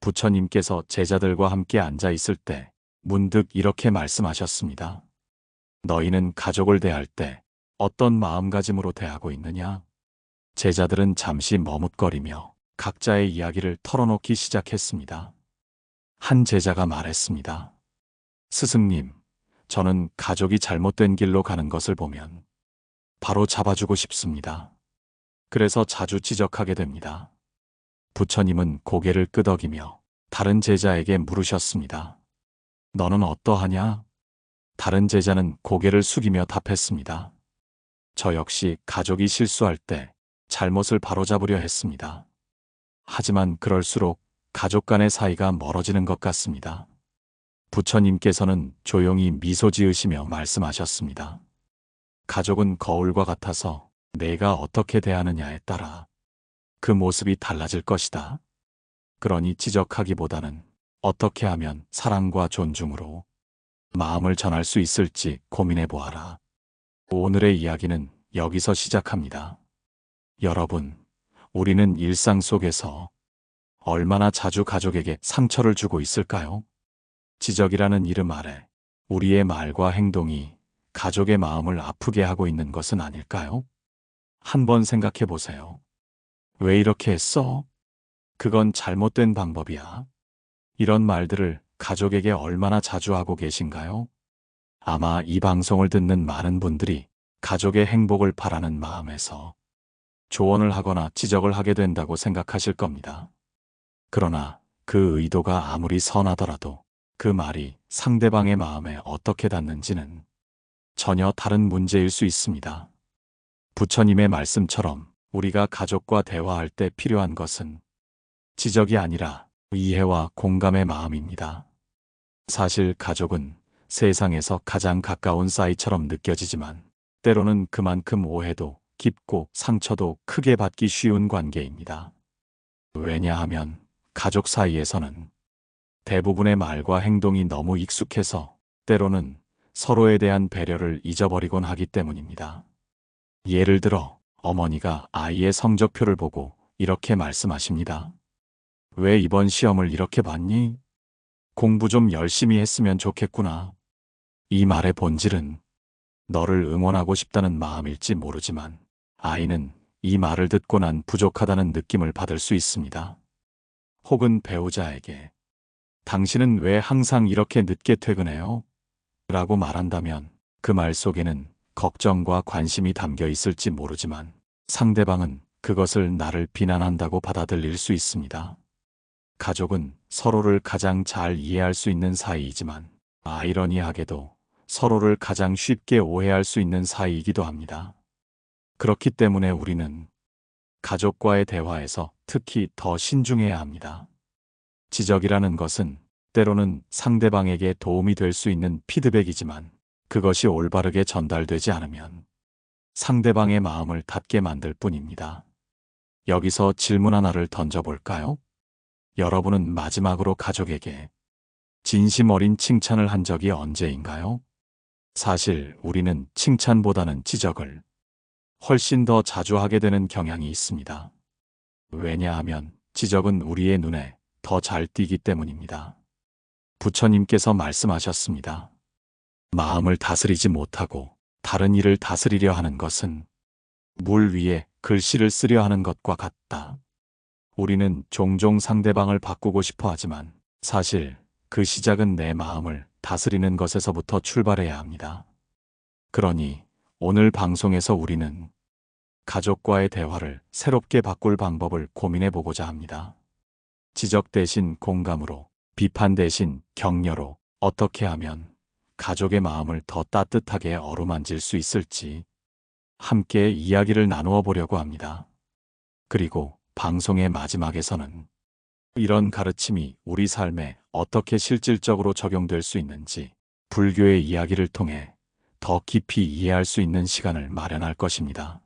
부처님께서 제자들과 함께 앉아 있을 때 문득 이렇게 말씀하셨습니다. 너희는 가족을 대할 때 어떤 마음가짐으로 대하고 있느냐? 제자들은 잠시 머뭇거리며 각자의 이야기를 털어놓기 시작했습니다. 한 제자가 말했습니다. 스승님, 저는 가족이 잘못된 길로 가는 것을 보면 바로 잡아주고 싶습니다. 그래서 자주 지적하게 됩니다. 부처님은 고개를 끄덕이며 다른 제자에게 물으셨습니다. 너는 어떠하냐? 다른 제자는 고개를 숙이며 답했습니다. 저 역시 가족이 실수할 때 잘못을 바로잡으려 했습니다. 하지만 그럴수록 가족 간의 사이가 멀어지는 것 같습니다. 부처님께서는 조용히 미소 지으시며 말씀하셨습니다. 가족은 거울과 같아서 내가 어떻게 대하느냐에 따라 그 모습이 달라질 것이다. 그러니 지적하기보다는 어떻게 하면 사랑과 존중으로 마음을 전할 수 있을지 고민해 보아라. 오늘의 이야기는 여기서 시작합니다. 여러분, 우리는 일상 속에서 얼마나 자주 가족에게 상처를 주고 있을까요? 지적이라는 이름 아래 우리의 말과 행동이 가족의 마음을 아프게 하고 있는 것은 아닐까요? 한번 생각해 보세요. 왜 이렇게 했어? 그건 잘못된 방법이야. 이런 말들을 가족에게 얼마나 자주 하고 계신가요? 아마 이 방송을 듣는 많은 분들이 가족의 행복을 바라는 마음에서 조언을 하거나 지적을 하게 된다고 생각하실 겁니다. 그러나 그 의도가 아무리 선하더라도 그 말이 상대방의 마음에 어떻게 닿는지는 전혀 다른 문제일 수 있습니다. 부처님의 말씀처럼 우리가 가족과 대화할 때 필요한 것은 지적이 아니라 이해와 공감의 마음입니다. 사실 가족은 세상에서 가장 가까운 사이처럼 느껴지지만 때로는 그만큼 오해도 깊고 상처도 크게 받기 쉬운 관계입니다. 왜냐하면 가족 사이에서는 대부분의 말과 행동이 너무 익숙해서 때로는 서로에 대한 배려를 잊어버리곤 하기 때문입니다. 예를 들어 어머니가 아이의 성적표를 보고 이렇게 말씀하십니다. 왜 이번 시험을 이렇게 봤니? 공부 좀 열심히 했으면 좋겠구나. 이 말의 본질은 너를 응원하고 싶다는 마음일지 모르지만 아이는 이 말을 듣고 난 부족하다는 느낌을 받을 수 있습니다. 혹은 배우자에게 당신은 왜 항상 이렇게 늦게 퇴근해요? 라고 말한다면 그 말 속에는 걱정과 관심이 담겨 있을지 모르지만 상대방은 그것을 나를 비난한다고 받아들일 수 있습니다. 가족은 서로를 가장 잘 이해할 수 있는 사이이지만 아이러니하게도 서로를 가장 쉽게 오해할 수 있는 사이이기도 합니다. 그렇기 때문에 우리는 가족과의 대화에서 특히 더 신중해야 합니다. 지적이라는 것은 때로는 상대방에게 도움이 될 수 있는 피드백이지만 그것이 올바르게 전달되지 않으면 상대방의 마음을 닫게 만들 뿐입니다. 여기서 질문 하나를 던져볼까요? 여러분은 마지막으로 가족에게 진심 어린 칭찬을 한 적이 언제인가요? 사실 우리는 칭찬보다는 지적을 훨씬 더 자주 하게 되는 경향이 있습니다. 왜냐하면 지적은 우리의 눈에 더 잘 띄기 때문입니다. 부처님께서 말씀하셨습니다. 마음을 다스리지 못하고 다른 일을 다스리려 하는 것은 물 위에 글씨를 쓰려 하는 것과 같다. 우리는 종종 상대방을 바꾸고 싶어 하지만 사실 그 시작은 내 마음을 다스리는 것에서부터 출발해야 합니다. 그러니 오늘 방송에서 우리는 가족과의 대화를 새롭게 바꿀 방법을 고민해 보고자 합니다. 지적 대신 공감으로, 비판 대신 격려로 어떻게 하면 가족의 마음을 더 따뜻하게 어루만질 수 있을지 함께 이야기를 나누어 보려고 합니다. 그리고 방송의 마지막에서는 이런 가르침이 우리 삶에 어떻게 실질적으로 적용될 수 있는지 불교의 이야기를 통해 더 깊이 이해할 수 있는 시간을 마련할 것입니다.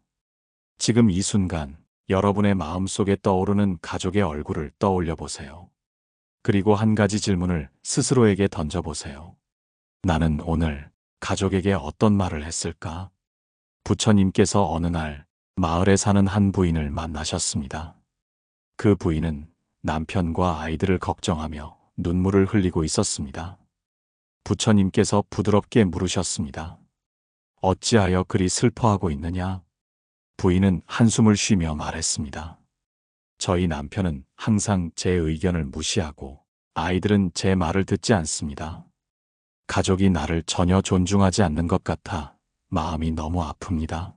지금 이 순간 여러분의 마음속에 떠오르는 가족의 얼굴을 떠올려 보세요. 그리고 한 가지 질문을 스스로에게 던져보세요. 나는 오늘 가족에게 어떤 말을 했을까? 부처님께서 어느 날 마을에 사는 한 부인을 만나셨습니다. 그 부인은 남편과 아이들을 걱정하며 눈물을 흘리고 있었습니다. 부처님께서 부드럽게 물으셨습니다. 어찌하여 그리 슬퍼하고 있느냐? 부인은 한숨을 쉬며 말했습니다. 저희 남편은 항상 제 의견을 무시하고 아이들은 제 말을 듣지 않습니다. 가족이 나를 전혀 존중하지 않는 것 같아 마음이 너무 아픕니다.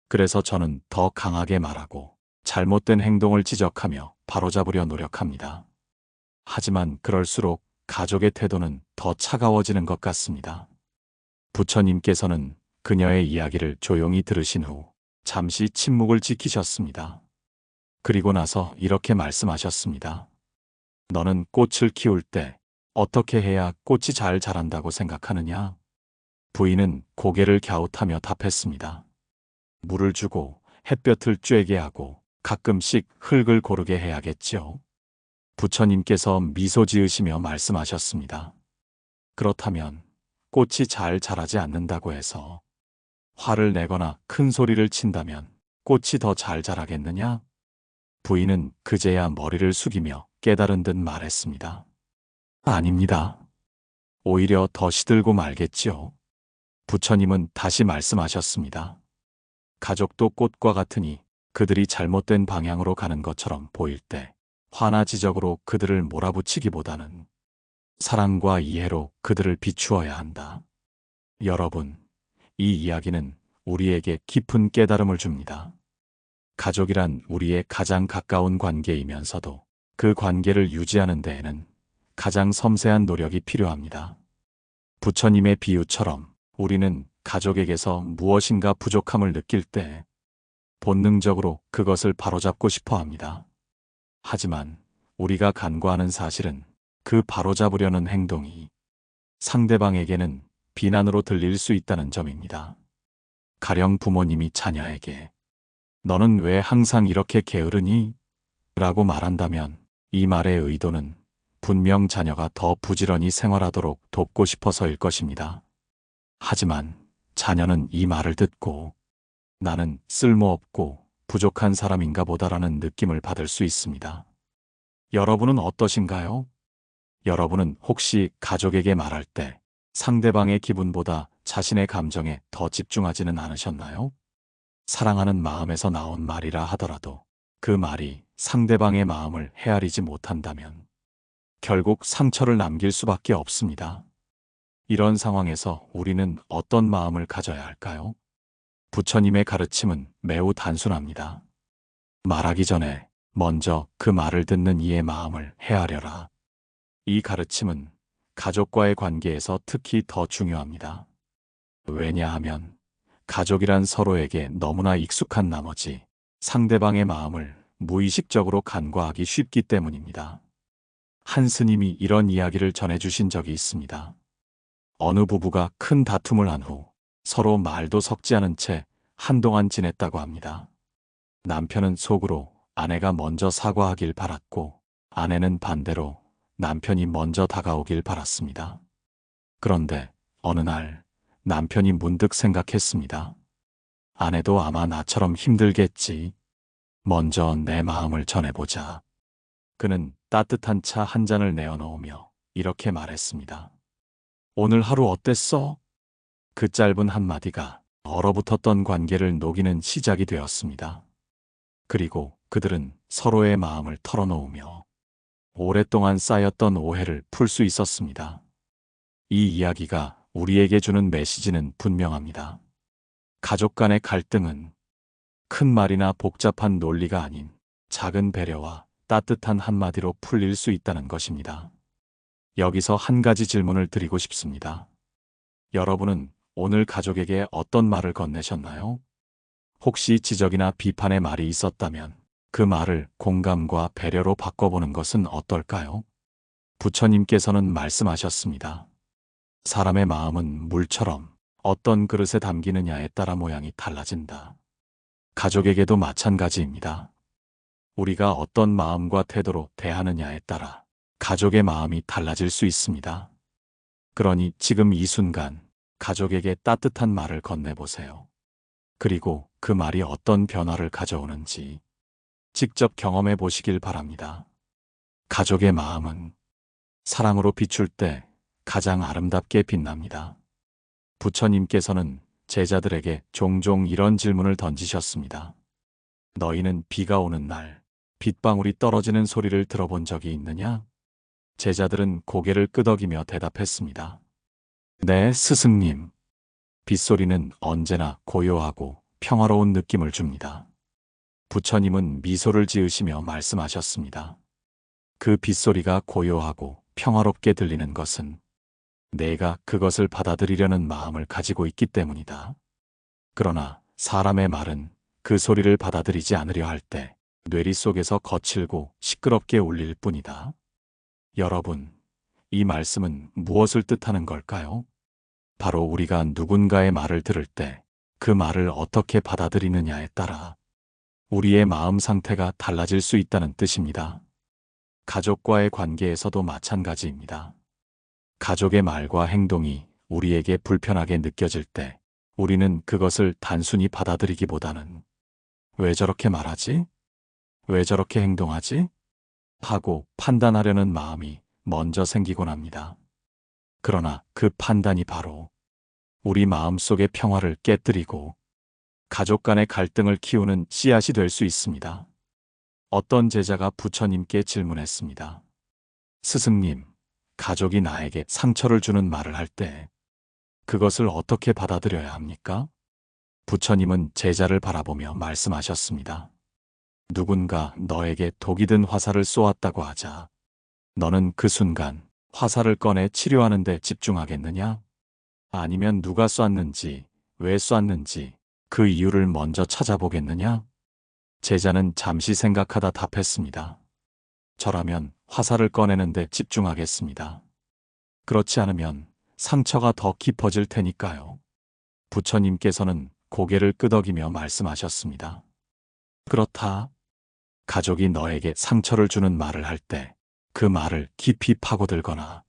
그래서 저는 더 강하게 말하고 잘못된 행동을 지적하며 바로잡으려 노력합니다. 하지만 그럴수록 가족의 태도는 더 차가워지는 것 같습니다. 부처님께서는 그녀의 이야기를 조용히 들으신 후 잠시 침묵을 지키셨습니다. 그리고 나서 이렇게 말씀하셨습니다. 너는 꽃을 키울 때 어떻게 해야 꽃이 잘 자란다고 생각하느냐? 부인은 고개를 갸웃하며 답했습니다. 물을 주고 햇볕을 쬐게 하고 가끔씩 흙을 고르게 해야겠죠. 부처님께서 미소 지으시며 말씀하셨습니다. 그렇다면 꽃이 잘 자라지 않는다고 해서 화를 내거나 큰 소리를 친다면 꽃이 더 잘 자라겠느냐? 부인은 그제야 머리를 숙이며 깨달은 듯 말했습니다. 아닙니다. 오히려 더 시들고 말겠지요. 부처님은 다시 말씀하셨습니다. 가족도 꽃과 같으니 그들이 잘못된 방향으로 가는 것처럼 보일 때 화나 지적으로 그들을 몰아붙이기보다는 사랑과 이해로 그들을 비추어야 한다. 여러분, 이 이야기는 우리에게 깊은 깨달음을 줍니다. 가족이란 우리의 가장 가까운 관계이면서도 그 관계를 유지하는 데에는 가장 섬세한 노력이 필요합니다. 부처님의 비유처럼 우리는 가족에게서 무엇인가 부족함을 느낄 때 본능적으로 그것을 바로잡고 싶어 합니다. 하지만 우리가 간과하는 사실은 그 바로잡으려는 행동이 상대방에게는 비난으로 들릴 수 있다는 점입니다. 가령 부모님이 자녀에게 너는 왜 항상 이렇게 게으르니? 라고 말한다면 이 말의 의도는 분명 자녀가 더 부지런히 생활하도록 돕고 싶어서일 것입니다. 하지만 자녀는 이 말을 듣고 나는 쓸모없고 부족한 사람인가 보다라는 느낌을 받을 수 있습니다. 여러분은 어떠신가요? 여러분은 혹시 가족에게 말할 때 상대방의 기분보다 자신의 감정에 더 집중하지는 않으셨나요? 사랑하는 마음에서 나온 말이라 하더라도 그 말이 상대방의 마음을 헤아리지 못한다면 결국 상처를 남길 수밖에 없습니다. 이런 상황에서 우리는 어떤 마음을 가져야 할까요? 부처님의 가르침은 매우 단순합니다. 말하기 전에 먼저 그 말을 듣는 이의 마음을 헤아려라. 이 가르침은 가족과의 관계에서 특히 더 중요합니다. 왜냐하면 가족이란 서로에게 너무나 익숙한 나머지 상대방의 마음을 무의식적으로 간과하기 쉽기 때문입니다. 한 스님이 이런 이야기를 전해주신 적이 있습니다. 어느 부부가 큰 다툼을 한 후 서로 말도 섞지 않은 채 한동안 지냈다고 합니다. 남편은 속으로 아내가 먼저 사과하길 바랐고 아내는 반대로 남편이 먼저 다가오길 바랐습니다. 그런데 어느 날 남편이 문득 생각했습니다. 아내도 아마 나처럼 힘들겠지. 먼저 내 마음을 전해보자. 그는 따뜻한 차 한 잔을 내어놓으며 이렇게 말했습니다. 오늘 하루 어땠어? 그 짧은 한마디가 얼어붙었던 관계를 녹이는 시작이 되었습니다. 그리고 그들은 서로의 마음을 털어놓으며 오랫동안 쌓였던 오해를 풀 수 있었습니다. 이 이야기가 우리에게 주는 메시지는 분명합니다. 가족 간의 갈등은 큰 말이나 복잡한 논리가 아닌 작은 배려와 따뜻한 한마디로 풀릴 수 있다는 것입니다. 여기서 한 가지 질문을 드리고 싶습니다. 여러분은 오늘 가족에게 어떤 말을 건네셨나요? 혹시 지적이나 비판의 말이 있었다면 그 말을 공감과 배려로 바꿔보는 것은 어떨까요? 부처님께서는 말씀하셨습니다. 사람의 마음은 물처럼 어떤 그릇에 담기느냐에 따라 모양이 달라진다. 가족에게도 마찬가지입니다. 우리가 어떤 마음과 태도로 대하느냐에 따라 가족의 마음이 달라질 수 있습니다. 그러니 지금 이 순간 가족에게 따뜻한 말을 건네보세요. 그리고 그 말이 어떤 변화를 가져오는지 직접 경험해 보시길 바랍니다. 가족의 마음은 사랑으로 비출 때 가장 아름답게 빛납니다. 부처님께서는 제자들에게 종종 이런 질문을 던지셨습니다. 너희는 비가 오는 날 빗방울이 떨어지는 소리를 들어본 적이 있느냐? 제자들은 고개를 끄덕이며 대답했습니다. 네, 스승님. 빗소리는 언제나 고요하고 평화로운 느낌을 줍니다. 부처님은 미소를 지으시며 말씀하셨습니다. 그 빗소리가 고요하고 평화롭게 들리는 것은 내가 그것을 받아들이려는 마음을 가지고 있기 때문이다. 그러나 사람의 말은 그 소리를 받아들이지 않으려 할 때 뇌리 속에서 거칠고 시끄럽게 울릴 뿐이다. 여러분, 이 말씀은 무엇을 뜻하는 걸까요? 바로 우리가 누군가의 말을 들을 때 그 말을 어떻게 받아들이느냐에 따라 우리의 마음 상태가 달라질 수 있다는 뜻입니다. 가족과의 관계에서도 마찬가지입니다. 가족의 말과 행동이 우리에게 불편하게 느껴질 때 우리는 그것을 단순히 받아들이기보다는 왜 저렇게 말하지? 왜 저렇게 행동하지? 하고 판단하려는 마음이 먼저 생기곤 합니다. 그러나 그 판단이 바로 우리 마음속의 평화를 깨뜨리고 가족 간의 갈등을 키우는 씨앗이 될 수 있습니다. 어떤 제자가 부처님께 질문했습니다. 스승님, 가족이 나에게 상처를 주는 말을 할 때 그것을 어떻게 받아들여야 합니까? 부처님은 제자를 바라보며 말씀하셨습니다. 누군가 너에게 독이 든 화살을 쏘았다고 하자 너는 그 순간 화살을 꺼내 치료하는 데 집중하겠느냐? 아니면 누가 쐈는지, 왜 쐈는지 그 이유를 먼저 찾아보겠느냐? 제자는 잠시 생각하다 답했습니다. 저라면 화살을 꺼내는 데 집중하겠습니다. 그렇지 않으면 상처가 더 깊어질 테니까요. 부처님께서는 고개를 끄덕이며 말씀하셨습니다. 그렇다. 가족이 너에게 상처를 주는 말을 할 때 그 말을 깊이 파고들거나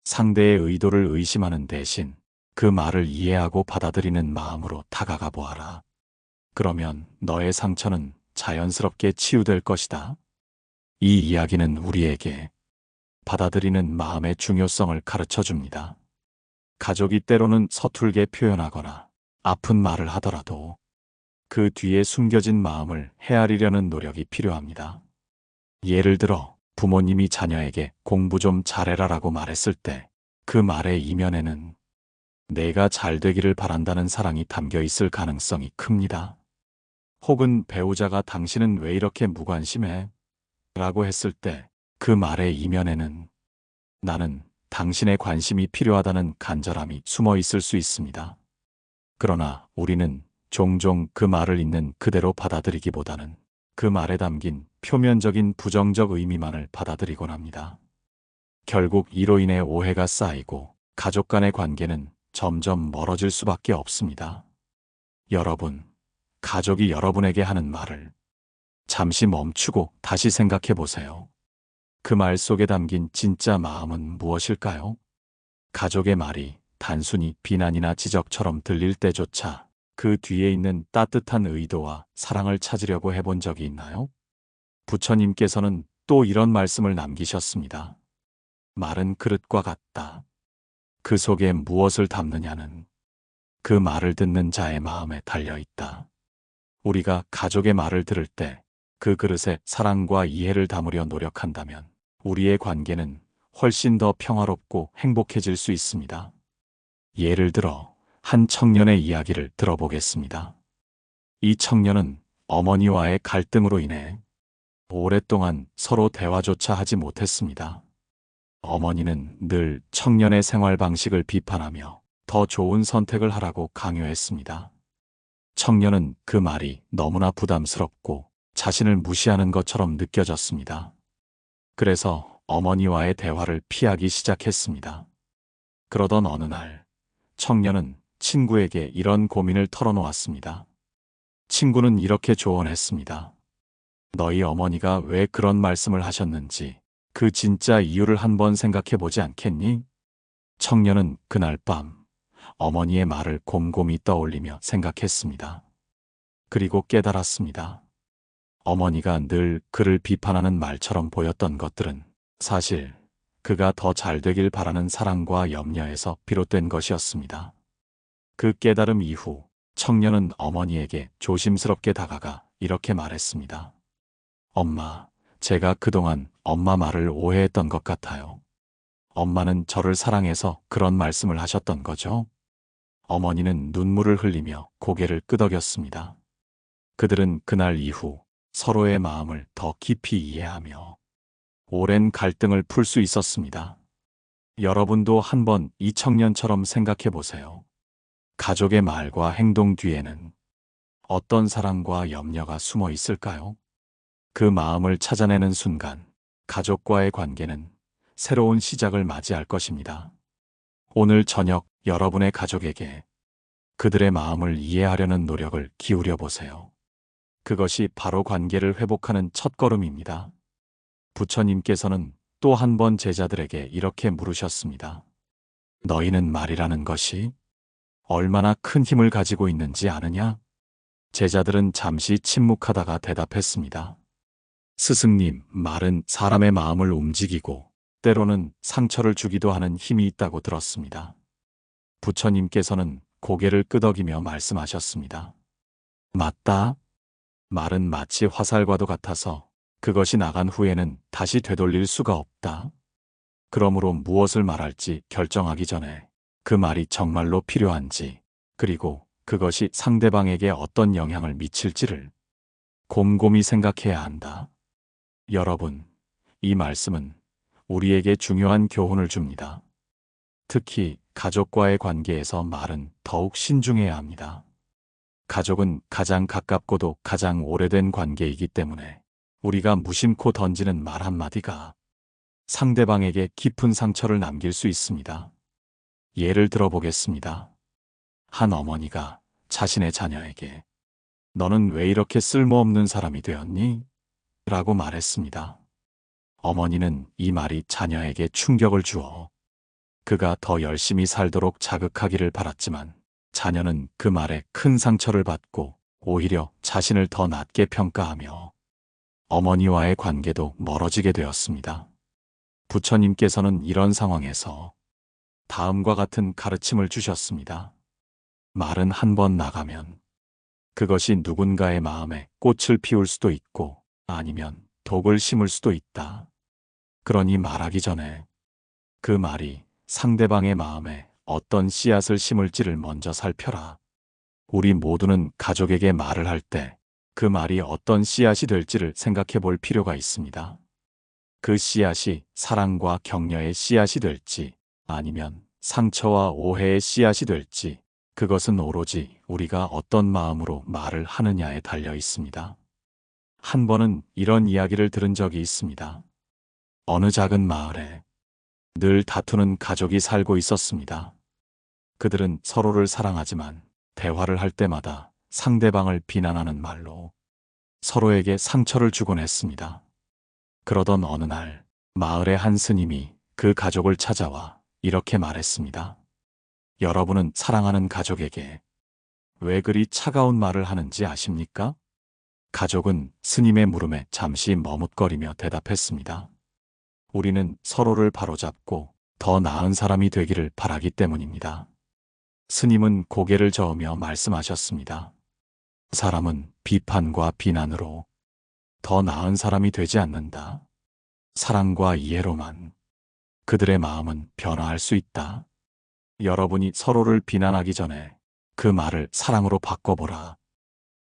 상대의 의도를 의심하는 대신 그 말을 이해하고 받아들이는 마음으로 다가가 보아라. 그러면 너의 상처는 자연스럽게 치유될 것이다. 이 이야기는 우리에게 받아들이는 마음의 중요성을 가르쳐 줍니다. 가족이 때로는 서툴게 표현하거나 아픈 말을 하더라도 그 뒤에 숨겨진 마음을 헤아리려는 노력이 필요합니다. 예를 들어 부모님이 자녀에게 공부 좀 잘해라라고 말했을 때 그 말의 이면에는 내가 잘 되기를 바란다는 사랑이 담겨 있을 가능성이 큽니다. 혹은 배우자가 당신은 왜 이렇게 무관심해? 라고 했을 때 그 말의 이면에는 나는 당신의 관심이 필요하다는 간절함이 숨어 있을 수 있습니다. 그러나 우리는 종종 그 말을 있는 그대로 받아들이기보다는 그 말에 담긴 표면적인 부정적 의미만을 받아들이곤 합니다. 결국 이로 인해 오해가 쌓이고 가족 간의 관계는 점점 멀어질 수밖에 없습니다. 여러분, 가족이 여러분에게 하는 말을 잠시 멈추고 다시 생각해 보세요. 그 말 속에 담긴 진짜 마음은 무엇일까요? 가족의 말이 단순히 비난이나 지적처럼 들릴 때조차 그 뒤에 있는 따뜻한 의도와 사랑을 찾으려고 해본 적이 있나요? 부처님께서는 또 이런 말씀을 남기셨습니다. 말은 그릇과 같다. 그 속에 무엇을 담느냐는 그 말을 듣는 자의 마음에 달려 있다. 우리가 가족의 말을 들을 때 그 그릇에 사랑과 이해를 담으려 노력한다면 우리의 관계는 훨씬 더 평화롭고 행복해질 수 있습니다. 예를 들어 한 청년의 이야기를 들어보겠습니다. 이 청년은 어머니와의 갈등으로 인해 오랫동안 서로 대화조차 하지 못했습니다. 어머니는 늘 청년의 생활 방식을 비판하며 더 좋은 선택을 하라고 강요했습니다. 청년은 그 말이 너무나 부담스럽고 자신을 무시하는 것처럼 느껴졌습니다. 그래서 어머니와의 대화를 피하기 시작했습니다. 그러던 어느 날, 청년은 친구에게 이런 고민을 털어놓았습니다. 친구는 이렇게 조언했습니다. 너희 어머니가 왜 그런 말씀을 하셨는지 그 진짜 이유를 한번 생각해 보지 않겠니? 청년은 그날 밤 어머니의 말을 곰곰이 떠올리며 생각했습니다. 그리고 깨달았습니다. 어머니가 늘 그를 비판하는 말처럼 보였던 것들은 사실 그가 더 잘 되길 바라는 사랑과 염려에서 비롯된 것이었습니다. 그 깨달음 이후 청년은 어머니에게 조심스럽게 다가가 이렇게 말했습니다. 엄마, 제가 그동안 엄마 말을 오해했던 것 같아요. 엄마는 저를 사랑해서 그런 말씀을 하셨던 거죠? 어머니는 눈물을 흘리며 고개를 끄덕였습니다. 그들은 그날 이후 서로의 마음을 더 깊이 이해하며 오랜 갈등을 풀 수 있었습니다. 여러분도 한번 이 청년처럼 생각해 보세요. 가족의 말과 행동 뒤에는 어떤 사랑과 염려가 숨어 있을까요? 그 마음을 찾아내는 순간 가족과의 관계는 새로운 시작을 맞이할 것입니다. 오늘 저녁 여러분의 가족에게 그들의 마음을 이해하려는 노력을 기울여 보세요. 그것이 바로 관계를 회복하는 첫걸음입니다. 부처님께서는 또 한 번 제자들에게 이렇게 물으셨습니다. 너희는 말이라는 것이 얼마나 큰 힘을 가지고 있는지 아느냐? 제자들은 잠시 침묵하다가 대답했습니다. 스승님, 말은 사람의 마음을 움직이고 때로는 상처를 주기도 하는 힘이 있다고 들었습니다. 부처님께서는 고개를 끄덕이며 말씀하셨습니다. 맞다. 말은 마치 화살과도 같아서 그것이 나간 후에는 다시 되돌릴 수가 없다. 그러므로 무엇을 말할지 결정하기 전에 그 말이 정말로 필요한지, 그리고 그것이 상대방에게 어떤 영향을 미칠지를 곰곰이 생각해야 한다. 여러분, 이 말씀은 우리에게 중요한 교훈을 줍니다. 특히 가족과의 관계에서 말은 더욱 신중해야 합니다. 가족은 가장 가깝고도 가장 오래된 관계이기 때문에 우리가 무심코 던지는 말 한마디가 상대방에게 깊은 상처를 남길 수 있습니다. 예를 들어보겠습니다. 한 어머니가 자신의 자녀에게 너는 왜 이렇게 쓸모없는 사람이 되었니? 라고 말했습니다. 어머니는 이 말이 자녀에게 충격을 주어 그가 더 열심히 살도록 자극하기를 바랐지만 자녀는 그 말에 큰 상처를 받고 오히려 자신을 더 낮게 평가하며 어머니와의 관계도 멀어지게 되었습니다. 부처님께서는 이런 상황에서 다음과 같은 가르침을 주셨습니다. 말은 한 번 나가면 그것이 누군가의 마음에 꽃을 피울 수도 있고 아니면 독을 심을 수도 있다. 그러니 말하기 전에 그 말이 상대방의 마음에 어떤 씨앗을 심을지를 먼저 살펴라. 우리 모두는 가족에게 말을 할 때 그 말이 어떤 씨앗이 될지를 생각해 볼 필요가 있습니다. 그 씨앗이 사랑과 격려의 씨앗이 될지 아니면 상처와 오해의 씨앗이 될지 그것은 오로지 우리가 어떤 마음으로 말을 하느냐에 달려 있습니다. 한 번은 이런 이야기를 들은 적이 있습니다. 어느 작은 마을에 늘 다투는 가족이 살고 있었습니다. 그들은 서로를 사랑하지만 대화를 할 때마다 상대방을 비난하는 말로 서로에게 상처를 주곤 했습니다. 그러던 어느 날 마을의 한 스님이 그 가족을 찾아와 이렇게 말했습니다. 여러분은 사랑하는 가족에게 왜 그리 차가운 말을 하는지 아십니까? 가족은 스님의 물음에 잠시 머뭇거리며 대답했습니다. 우리는 서로를 바로잡고 더 나은 사람이 되기를 바라기 때문입니다. 스님은 고개를 저으며 말씀하셨습니다. 사람은 비판과 비난으로 더 나은 사람이 되지 않는다. 사랑과 이해로만 그들의 마음은 변화할 수 있다. 여러분이 서로를 비난하기 전에 그 말을 사랑으로 바꿔보라.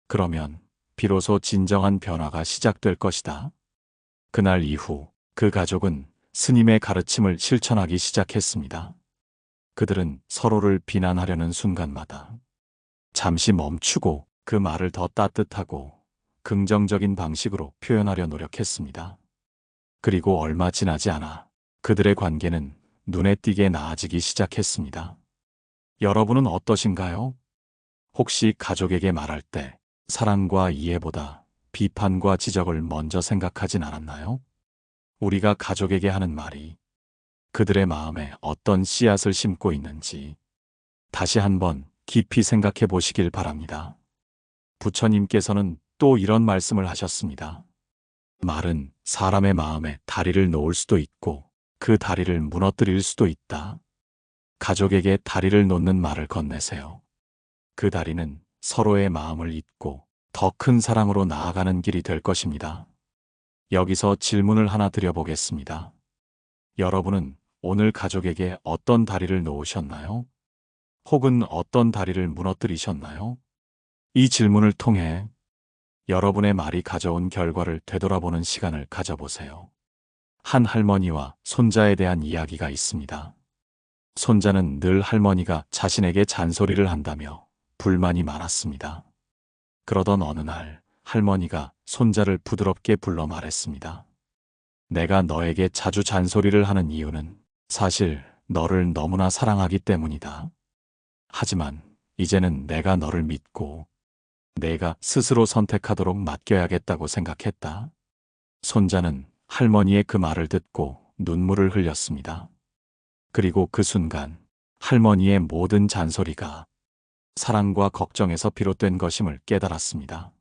그러면 비로소 진정한 변화가 시작될 것이다. 그날 이후 그 가족은 스님의 가르침을 실천하기 시작했습니다. 그들은 서로를 비난하려는 순간마다 잠시 멈추고 그 말을 더 따뜻하고 긍정적인 방식으로 표현하려 노력했습니다. 그리고 얼마 지나지 않아 그들의 관계는 눈에 띄게 나아지기 시작했습니다. 여러분은 어떠신가요? 혹시 가족에게 말할 때 사랑과 이해보다 비판과 지적을 먼저 생각하진 않았나요? 우리가 가족에게 하는 말이 그들의 마음에 어떤 씨앗을 심고 있는지 다시 한번 깊이 생각해 보시길 바랍니다. 부처님께서는 또 이런 말씀을 하셨습니다. 말은 사람의 마음에 다리를 놓을 수도 있고 그 다리를 무너뜨릴 수도 있다. 가족에게 다리를 놓는 말을 건네세요. 그 다리는 서로의 마음을 잇고 더 큰 사랑으로 나아가는 길이 될 것입니다. 여기서 질문을 하나 드려보겠습니다. 여러분은 오늘 가족에게 어떤 다리를 놓으셨나요? 혹은 어떤 다리를 무너뜨리셨나요? 이 질문을 통해 여러분의 말이 가져온 결과를 되돌아보는 시간을 가져보세요. 한 할머니와 손자에 대한 이야기가 있습니다. 손자는 늘 할머니가 자신에게 잔소리를 한다며 불만이 많았습니다. 그러던 어느 날 할머니가 손자를 부드럽게 불러 말했습니다. 내가 너에게 자주 잔소리를 하는 이유는 사실 너를 너무나 사랑하기 때문이다. 하지만 이제는 내가 너를 믿고 내가 스스로 선택하도록 맡겨야겠다고 생각했다. 손자는 할머니의 그 말을 듣고 눈물을 흘렸습니다. 그리고 그 순간 할머니의 모든 잔소리가 사랑과 걱정에서 비롯된 것임을 깨달았습니다.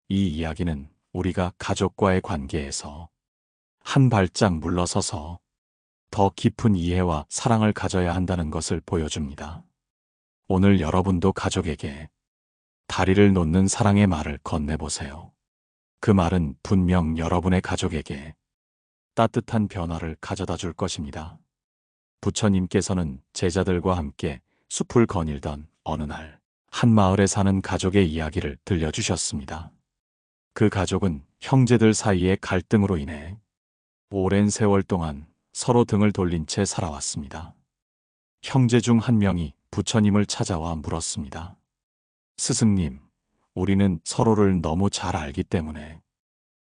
이 이야기는 우리가 가족과의 관계에서 한 발짝 물러서서 더 깊은 이해와 사랑을 가져야 한다는 것을 보여줍니다. 오늘 여러분도 가족에게 다리를 놓는 사랑의 말을 건네보세요. 그 말은 분명 여러분의 가족에게 따뜻한 변화를 가져다 줄 것입니다. 부처님께서는 제자들과 함께 숲을 거닐던 어느 날, 한 마을에 사는 가족의 이야기를 들려주셨습니다. 그 가족은 형제들 사이의 갈등으로 인해 오랜 세월 동안 서로 등을 돌린 채 살아왔습니다. 형제 중 한 명이 부처님을 찾아와 물었습니다. 스승님, 우리는 서로를 너무 잘 알기 때문에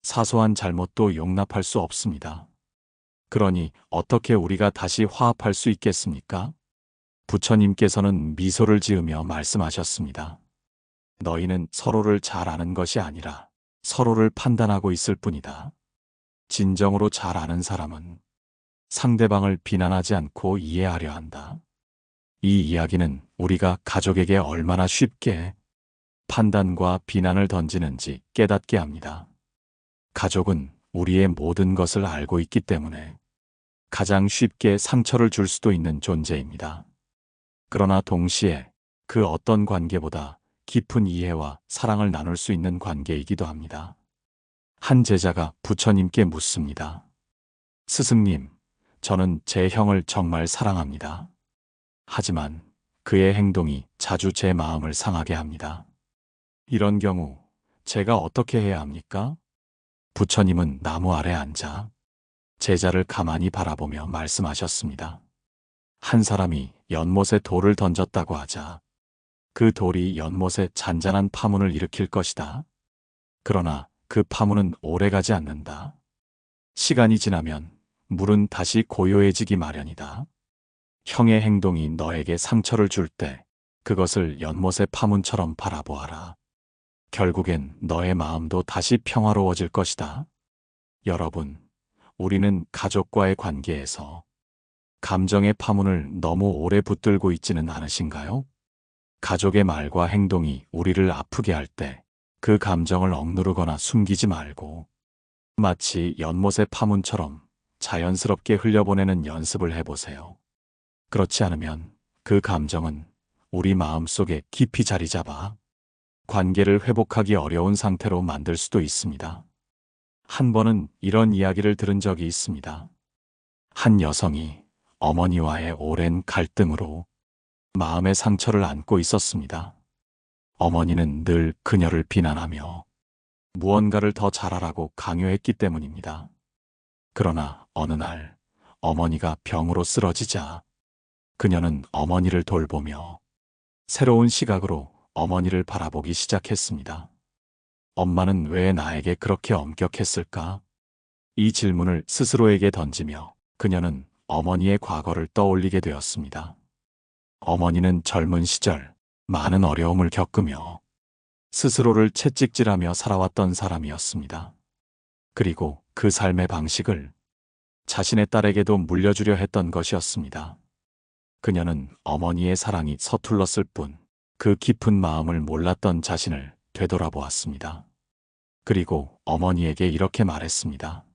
사소한 잘못도 용납할 수 없습니다. 그러니 어떻게 우리가 다시 화합할 수 있겠습니까? 부처님께서는 미소를 지으며 말씀하셨습니다. 너희는 서로를 잘 아는 것이 아니라 서로를 판단하고 있을 뿐이다. 진정으로 잘 아는 사람은 상대방을 비난하지 않고 이해하려 한다. 이 이야기는 우리가 가족에게 얼마나 쉽게 판단과 비난을 던지는지 깨닫게 합니다. 가족은 우리의 모든 것을 알고 있기 때문에 가장 쉽게 상처를 줄 수도 있는 존재입니다. 그러나 동시에 그 어떤 관계보다 깊은 이해와 사랑을 나눌 수 있는 관계이기도 합니다. 한 제자가 부처님께 묻습니다. 스승님, 저는 제 형을 정말 사랑합니다. 하지만 그의 행동이 자주 제 마음을 상하게 합니다. 이런 경우 제가 어떻게 해야 합니까? 부처님은 나무 아래 앉아 제자를 가만히 바라보며 말씀하셨습니다. 한 사람이 연못에 돌을 던졌다고 하자 그 돌이 연못에 잔잔한 파문을 일으킬 것이다. 그러나 그 파문은 오래가지 않는다. 시간이 지나면 물은 다시 고요해지기 마련이다. 형의 행동이 너에게 상처를 줄 때 그것을 연못의 파문처럼 바라보아라. 결국엔 너의 마음도 다시 평화로워질 것이다. 여러분, 우리는 가족과의 관계에서 감정의 파문을 너무 오래 붙들고 있지는 않으신가요? 가족의 말과 행동이 우리를 아프게 할 때 그 감정을 억누르거나 숨기지 말고 마치 연못의 파문처럼 자연스럽게 흘려보내는 연습을 해보세요. 그렇지 않으면 그 감정은 우리 마음속에 깊이 자리 잡아 관계를 회복하기 어려운 상태로 만들 수도 있습니다. 한 번은 이런 이야기를 들은 적이 있습니다. 한 여성이 어머니와의 오랜 갈등으로 마음의 상처를 안고 있었습니다. 어머니는 늘 그녀를 비난하며 무언가를 더 잘하라고 강요했기 때문입니다. 그러나 어느 날 어머니가 병으로 쓰러지자 그녀는 어머니를 돌보며 새로운 시각으로 어머니를 바라보기 시작했습니다. 엄마는 왜 나에게 그렇게 엄격했을까? 이 질문을 스스로에게 던지며 그녀는 어머니의 과거를 떠올리게 되었습니다. 어머니는 젊은 시절 많은 어려움을 겪으며 스스로를 채찍질하며 살아왔던 사람이었습니다. 그리고 그 삶의 방식을 자신의 딸에게도 물려주려 했던 것이었습니다. 그녀는 어머니의 사랑이 서툴렀을 뿐 그 깊은 마음을 몰랐던 자신을 되돌아보았습니다. 그리고 어머니에게 이렇게 말했습니다.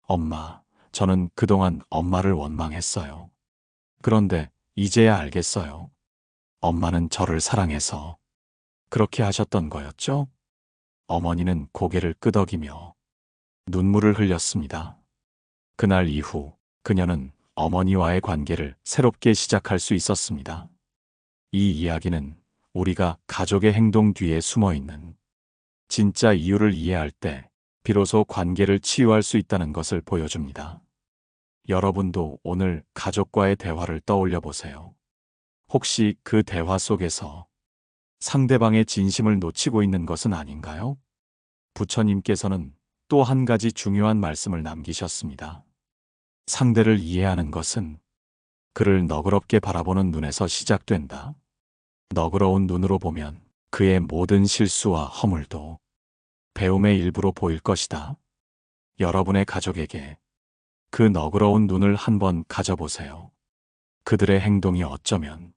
엄마, 저는 그동안 엄마를 원망했어요. 그런데 이제야 알겠어요. 엄마는 저를 사랑해서 그렇게 하셨던 거였죠? 어머니는 고개를 끄덕이며 눈물을 흘렸습니다. 그날 이후 그녀는 어머니와의 관계를 새롭게 시작할 수 있었습니다. 이 이야기는 우리가 가족의 행동 뒤에 숨어 있는 진짜 이유를 이해할 때 비로소 관계를 치유할 수 있다는 것을 보여줍니다. 여러분도 오늘 가족과의 대화를 떠올려 보세요. 혹시 그 대화 속에서 상대방의 진심을 놓치고 있는 것은 아닌가요? 부처님께서는 또 한 가지 중요한 말씀을 남기셨습니다. 상대를 이해하는 것은 그를 너그럽게 바라보는 눈에서 시작된다. 너그러운 눈으로 보면 그의 모든 실수와 허물도 배움의 일부로 보일 것이다. 여러분의 가족에게 그 너그러운 눈을 한번 가져보세요. 그들의 행동이 어쩌면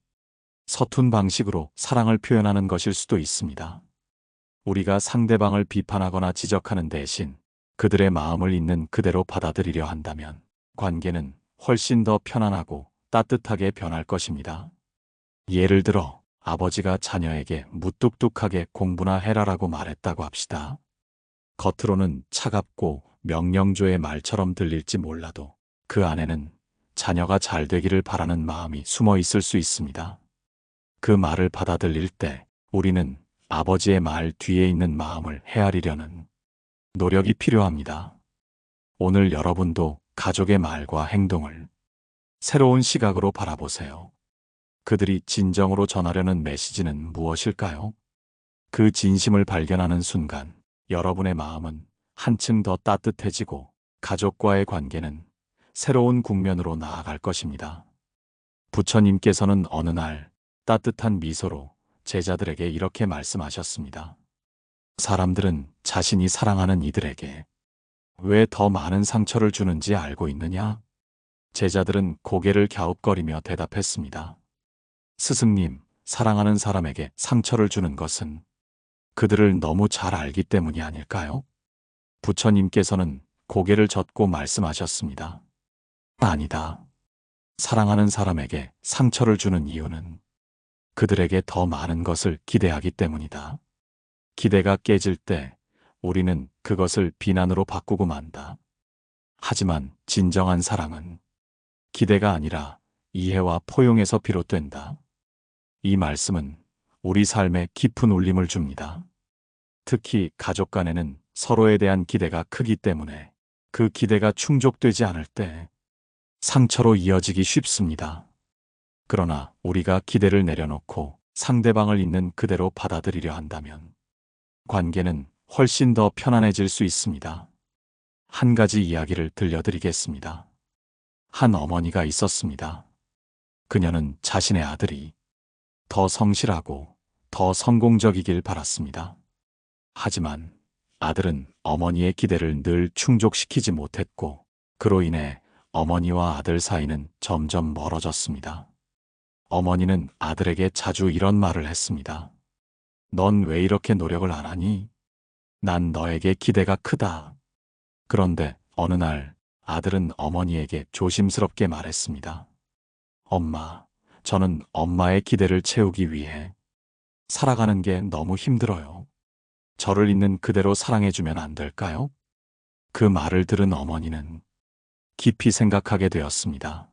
서툰 방식으로 사랑을 표현하는 것일 수도 있습니다. 우리가 상대방을 비판하거나 지적하는 대신 그들의 마음을 있는 그대로 받아들이려 한다면 관계는 훨씬 더 편안하고 따뜻하게 변할 것입니다. 예를 들어 아버지가 자녀에게 무뚝뚝하게 공부나 해라라고 말했다고 합시다. 겉으로는 차갑고 명령조의 말처럼 들릴지 몰라도 그 안에는 자녀가 잘 되기를 바라는 마음이 숨어 있을 수 있습니다. 그 말을 받아들일 때 우리는 아버지의 말 뒤에 있는 마음을 헤아리려는 노력이 필요합니다. 오늘 여러분도 가족의 말과 행동을 새로운 시각으로 바라보세요. 그들이 진정으로 전하려는 메시지는 무엇일까요? 그 진심을 발견하는 순간 여러분의 마음은 한층 더 따뜻해지고 가족과의 관계는 새로운 국면으로 나아갈 것입니다. 부처님께서는 어느 날 따뜻한 미소로 제자들에게 이렇게 말씀하셨습니다. 사람들은 자신이 사랑하는 이들에게 왜 더 많은 상처를 주는지 알고 있느냐? 제자들은 고개를 갸웃거리며 대답했습니다. 스승님, 사랑하는 사람에게 상처를 주는 것은 그들을 너무 잘 알기 때문이 아닐까요? 부처님께서는 고개를 젓고 말씀하셨습니다. 아니다. 사랑하는 사람에게 상처를 주는 이유는 그들에게 더 많은 것을 기대하기 때문이다. 기대가 깨질 때 우리는 그것을 비난으로 바꾸고 만다. 하지만 진정한 사랑은 기대가 아니라 이해와 포용에서 비롯된다. 이 말씀은 우리 삶에 깊은 울림을 줍니다. 특히 가족 간에는 서로에 대한 기대가 크기 때문에 그 기대가 충족되지 않을 때 상처로 이어지기 쉽습니다. 그러나 우리가 기대를 내려놓고 상대방을 있는 그대로 받아들이려 한다면 관계는 훨씬 더 편안해질 수 있습니다. 한 가지 이야기를 들려드리겠습니다. 한 어머니가 있었습니다. 그녀는 자신의 아들이 더 성실하고 더 성공적이길 바랐습니다. 하지만 아들은 어머니의 기대를 늘 충족시키지 못했고 그로 인해 어머니와 아들 사이는 점점 멀어졌습니다. 어머니는 아들에게 자주 이런 말을 했습니다. 넌 왜 이렇게 노력을 안 하니? 난 너에게 기대가 크다. 그런데 어느 날 아들은 어머니에게 조심스럽게 말했습니다. 엄마, 저는 엄마의 기대를 채우기 위해 살아가는 게 너무 힘들어요. 저를 있는 그대로 사랑해주면 안 될까요? 그 말을 들은 어머니는 깊이 생각하게 되었습니다.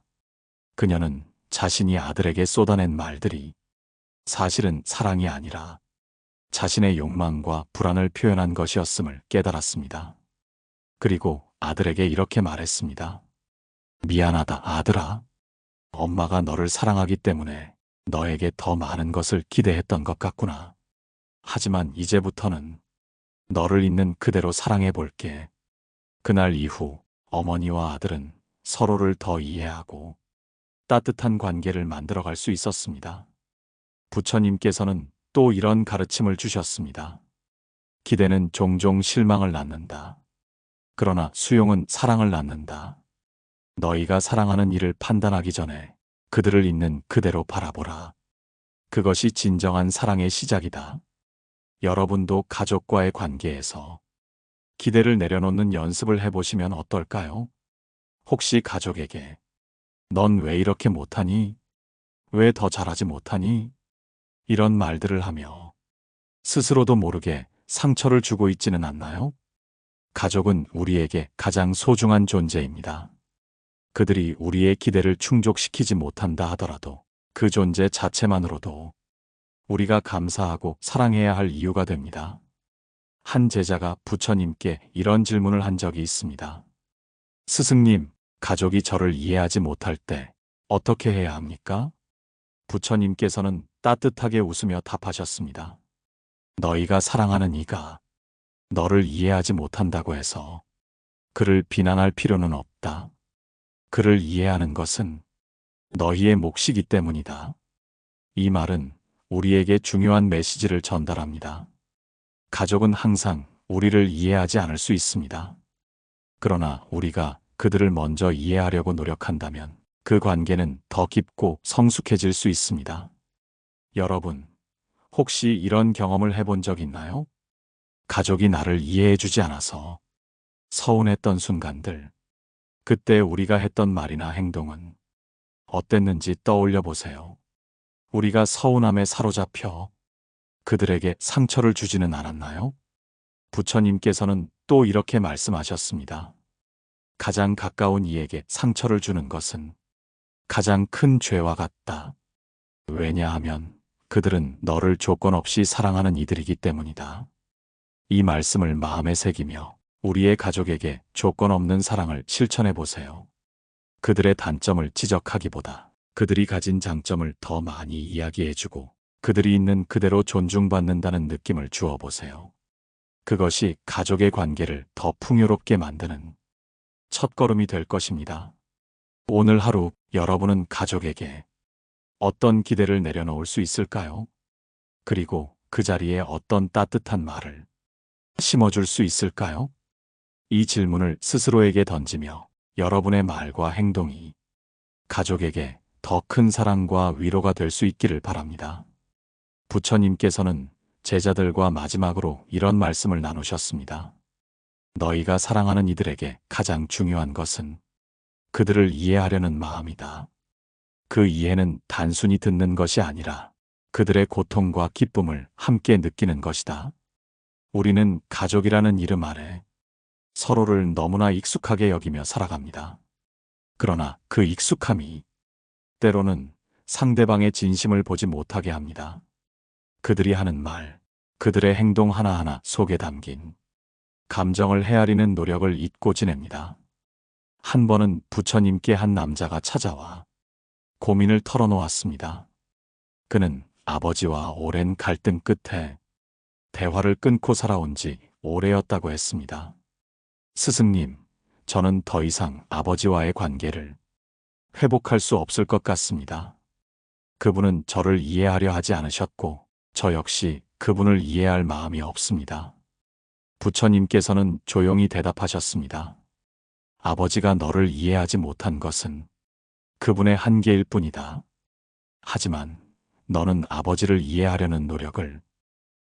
그녀는 자신이 아들에게 쏟아낸 말들이 사실은 사랑이 아니라 자신의 욕망과 불안을 표현한 것이었음을 깨달았습니다. 그리고 아들에게 이렇게 말했습니다. 미안하다, 아들아. 엄마가 너를 사랑하기 때문에 너에게 더 많은 것을 기대했던 것 같구나. 하지만 이제부터는 너를 있는 그대로 사랑해 볼게. 그날 이후 어머니와 아들은 서로를 더 이해하고 따뜻한 관계를 만들어갈 수 있었습니다. 부처님께서는 또 이런 가르침을 주셨습니다. 기대는 종종 실망을 낳는다. 그러나 수용은 사랑을 낳는다. 너희가 사랑하는 이를 판단하기 전에 그들을 있는 그대로 바라보라. 그것이 진정한 사랑의 시작이다. 여러분도 가족과의 관계에서 기대를 내려놓는 연습을 해보시면 어떨까요? 혹시 가족에게 넌 왜 이렇게 못하니? 왜 더 잘하지 못하니? 이런 말들을 하며 스스로도 모르게 상처를 주고 있지는 않나요? 가족은 우리에게 가장 소중한 존재입니다. 그들이 우리의 기대를 충족시키지 못한다 하더라도 그 존재 자체만으로도 우리가 감사하고 사랑해야 할 이유가 됩니다. 한 제자가 부처님께 이런 질문을 한 적이 있습니다. 스승님, 가족이 저를 이해하지 못할 때 어떻게 해야 합니까? 부처님께서는 따뜻하게 웃으며 답하셨습니다. 너희가 사랑하는 이가 너를 이해하지 못한다고 해서 그를 비난할 필요는 없다. 그를 이해하는 것은 너희의 몫이기 때문이다. 이 말은 우리에게 중요한 메시지를 전달합니다. 가족은 항상 우리를 이해하지 않을 수 있습니다. 그러나 우리가 그들을 먼저 이해하려고 노력한다면 그 관계는 더 깊고 성숙해질 수 있습니다. 여러분, 혹시 이런 경험을 해본 적 있나요? 가족이 나를 이해해주지 않아서 서운했던 순간들, 그때 우리가 했던 말이나 행동은 어땠는지 떠올려 보세요. 우리가 서운함에 사로잡혀 그들에게 상처를 주지는 않았나요? 부처님께서는 또 이렇게 말씀하셨습니다. 가장 가까운 이에게 상처를 주는 것은 가장 큰 죄와 같다. 왜냐하면 그들은 너를 조건 없이 사랑하는 이들이기 때문이다. 이 말씀을 마음에 새기며 우리의 가족에게 조건 없는 사랑을 실천해 보세요. 그들의 단점을 지적하기보다 그들이 가진 장점을 더 많이 이야기해주고 그들이 있는 그대로 존중받는다는 느낌을 주어 보세요. 그것이 가족의 관계를 더 풍요롭게 만드는 첫걸음이 될 것입니다. 오늘 하루 여러분은 가족에게 어떤 기대를 내려놓을 수 있을까요? 그리고 그 자리에 어떤 따뜻한 말을 심어줄 수 있을까요? 이 질문을 스스로에게 던지며 여러분의 말과 행동이 가족에게 더 큰 사랑과 위로가 될 수 있기를 바랍니다. 부처님께서는 제자들과 마지막으로 이런 말씀을 나누셨습니다. 너희가 사랑하는 이들에게 가장 중요한 것은 그들을 이해하려는 마음이다. 그 이해는 단순히 듣는 것이 아니라 그들의 고통과 기쁨을 함께 느끼는 것이다. 우리는 가족이라는 이름 아래 서로를 너무나 익숙하게 여기며 살아갑니다. 그러나 그 익숙함이 때로는 상대방의 진심을 보지 못하게 합니다. 그들이 하는 말, 그들의 행동 하나하나 속에 담긴 감정을 헤아리는 노력을 잊고 지냅니다. 한 번은 부처님께 한 남자가 찾아와 고민을 털어놓았습니다. 그는 아버지와 오랜 갈등 끝에 대화를 끊고 살아온 지 오래였다고 했습니다. 스승님, 저는 더 이상 아버지와의 관계를 회복할 수 없을 것 같습니다. 그분은 저를 이해하려 하지 않으셨고, 저 역시 그분을 이해할 마음이 없습니다. 부처님께서는 조용히 대답하셨습니다. 아버지가 너를 이해하지 못한 것은 그분의 한계일 뿐이다. 하지만 너는 아버지를 이해하려는 노력을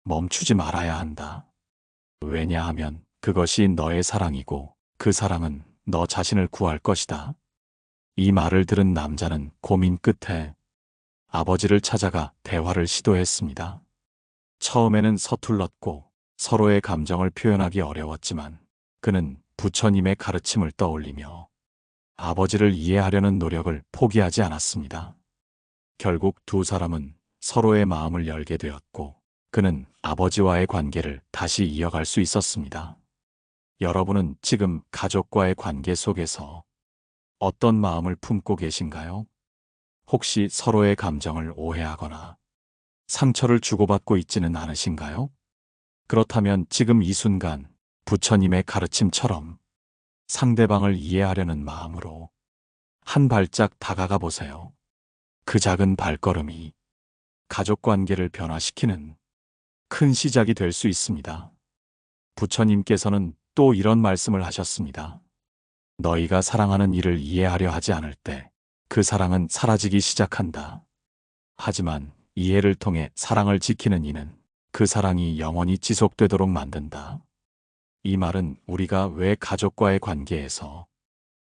멈추지 말아야 한다. 왜냐하면 그것이 너의 사랑이고 그 사랑은 너 자신을 구할 것이다. 이 말을 들은 남자는 고민 끝에 아버지를 찾아가 대화를 시도했습니다. 처음에는 서툴렀고 서로의 감정을 표현하기 어려웠지만 그는 부처님의 가르침을 떠올리며 아버지를 이해하려는 노력을 포기하지 않았습니다. 결국 두 사람은 서로의 마음을 열게 되었고 그는 아버지와의 관계를 다시 이어갈 수 있었습니다. 여러분은 지금 가족과의 관계 속에서 어떤 마음을 품고 계신가요? 혹시 서로의 감정을 오해하거나 상처를 주고받고 있지는 않으신가요? 그렇다면 지금 이 순간 부처님의 가르침처럼 상대방을 이해하려는 마음으로 한 발짝 다가가 보세요. 그 작은 발걸음이 가족 관계를 변화시키는 큰 시작이 될 수 있습니다. 부처님께서는 또 이런 말씀을 하셨습니다. 너희가 사랑하는 이를 이해하려 하지 않을 때 그 사랑은 사라지기 시작한다. 하지만 이해를 통해 사랑을 지키는 이는 그 사랑이 영원히 지속되도록 만든다. 이 말은 우리가 왜 가족과의 관계에서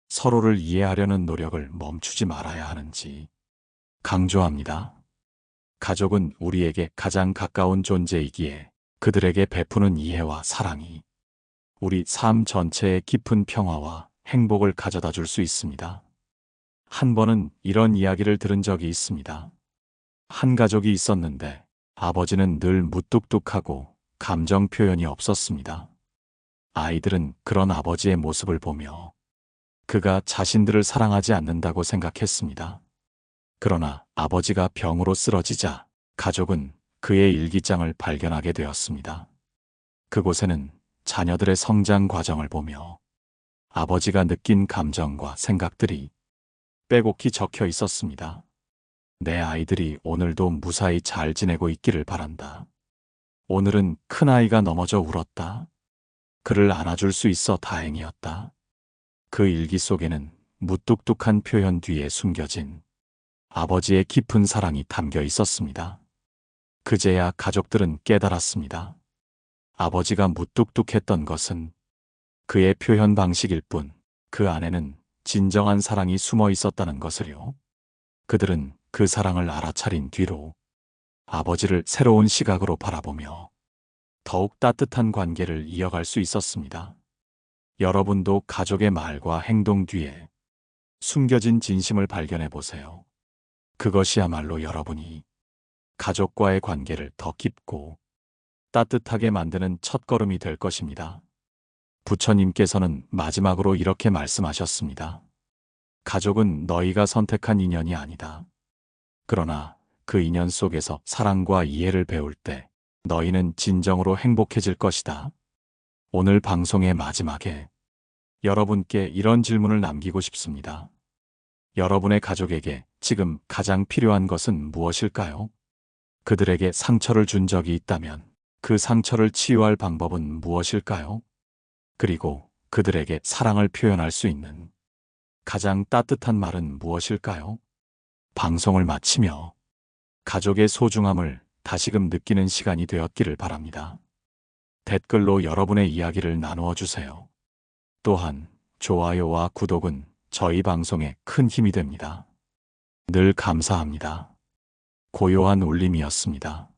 서로를 이해하려는 노력을 멈추지 말아야 하는지 강조합니다. 가족은 우리에게 가장 가까운 존재이기에 그들에게 베푸는 이해와 사랑이 우리 삶 전체에 깊은 평화와 행복을 가져다 줄 수 있습니다. 한 번은 이런 이야기를 들은 적이 있습니다. 한 가족이 있었는데 아버지는 늘 무뚝뚝하고 감정 표현이 없었습니다. 아이들은 그런 아버지의 모습을 보며 그가 자신들을 사랑하지 않는다고 생각했습니다. 그러나 아버지가 병으로 쓰러지자 가족은 그의 일기장을 발견하게 되었습니다. 그곳에는 자녀들의 성장 과정을 보며 아버지가 느낀 감정과 생각들이 빼곡히 적혀 있었습니다. 내 아이들이 오늘도 무사히 잘 지내고 있기를 바란다. 오늘은 큰아이가 넘어져 울었다. 그를 안아줄 수 있어 다행이었다. 그 일기 속에는 무뚝뚝한 표현 뒤에 숨겨진 아버지의 깊은 사랑이 담겨 있었습니다. 그제야 가족들은 깨달았습니다. 아버지가 무뚝뚝했던 것은 그의 표현 방식일 뿐 그 안에는 진정한 사랑이 숨어 있었다는 것을요. 그들은 그 사랑을 알아차린 뒤로 아버지를 새로운 시각으로 바라보며 더욱 따뜻한 관계를 이어갈 수 있었습니다. 여러분도 가족의 말과 행동 뒤에 숨겨진 진심을 발견해 보세요. 그것이야말로 여러분이 가족과의 관계를 더 깊고 따뜻하게 만드는 첫걸음이 될 것입니다. 부처님께서는 마지막으로 이렇게 말씀하셨습니다. 가족은 너희가 선택한 인연이 아니다. 그러나 그 인연 속에서 사랑과 이해를 배울 때 너희는 진정으로 행복해질 것이다. 오늘 방송의 마지막에 여러분께 이런 질문을 남기고 싶습니다. 여러분의 가족에게 지금 가장 필요한 것은 무엇일까요? 그들에게 상처를 준 적이 있다면 그 상처를 치유할 방법은 무엇일까요? 그리고 그들에게 사랑을 표현할 수 있는 가장 따뜻한 말은 무엇일까요? 방송을 마치며 가족의 소중함을 다시금 느끼는 시간이 되었기를 바랍니다. 댓글로 여러분의 이야기를 나누어 주세요. 또한 좋아요와 구독은 저희 방송에 큰 힘이 됩니다. 늘 감사합니다. 고요한 울림이었습니다.